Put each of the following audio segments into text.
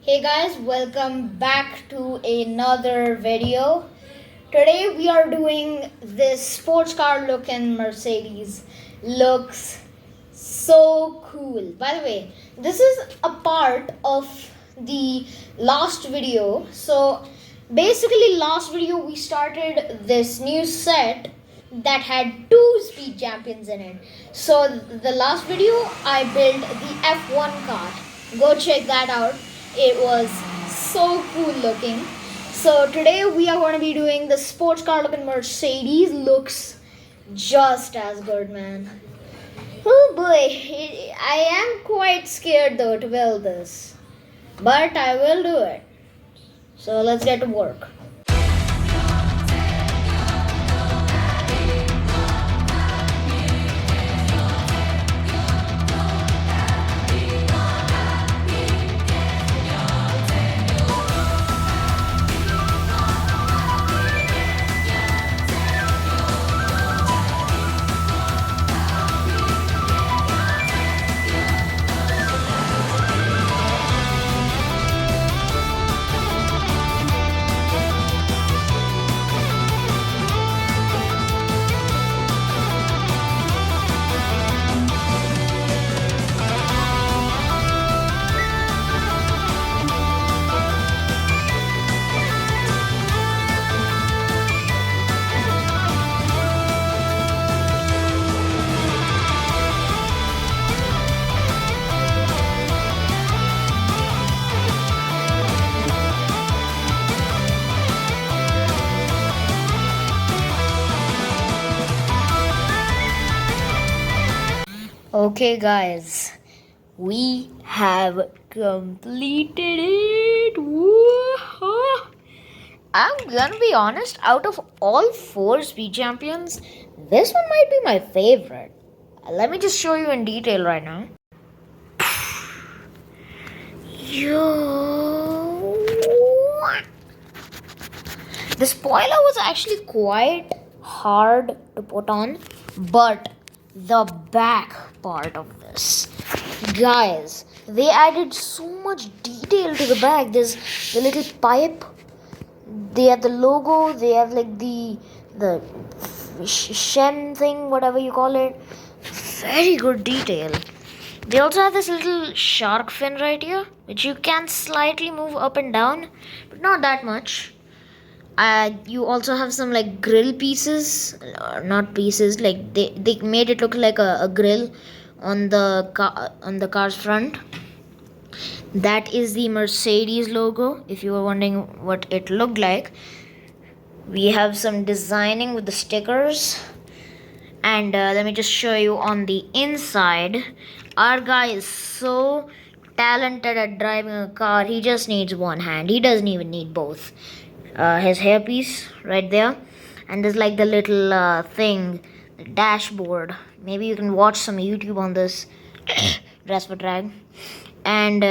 Hey guys, welcome back to another video. Today we are doing this sports car looking Mercedes. Looks so cool. By the way, this is a part of the last video. So basically last video we started this new set that had two speed champions in it. So the last video I built the F1 car. Go check that out. It was so cool looking. So today we are going to be doing the sports car looking Mercedes. Looks just as good, man. Oh boy, I am quite scared though to build this. But I will do it. So let's get to work. Okay, guys, we have completed it. Woo-hoo. I'm gonna be honest, out of all four speed champions, this one might be my favorite. Let me just show you in detail right now. Yo. The spoiler was actually quite hard to put on, but the back part of this, guys, they added so much detail to the back. There's the little pipe, they have the logo, they have like the shen thing, whatever you call it. Very good detail. They also have this little shark fin right here, which you can slightly move up and down, but not that much. You also have some like grill pieces, not pieces, like they made it look like a grill on the car's front. That is the Mercedes logo, if you were wondering what it looked like. We have some designing with the stickers, and let me just show you on the inside. Our guy is so talented at driving a car, he just needs one hand, he doesn't even need both. His hairpiece right there, and there's like the little thing, the dashboard. Maybe you can watch some YouTube on this. Rasper drag. And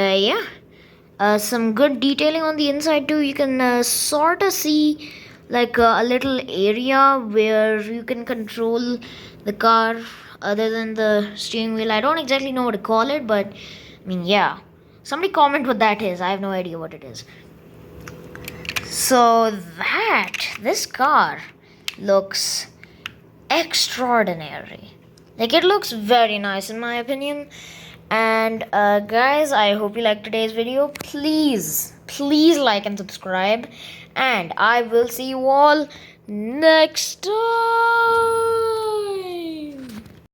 some good detailing on the inside too. You can sort of see like a little area where you can control the car other than the steering wheel. I don't exactly know what to call it, but I mean, yeah, somebody comment what that is. I have no idea what it is. So this car looks extraordinary. Like, it looks very nice in my opinion. And guys, I hope you liked today's video. Please like and subscribe, and I will see you all next time.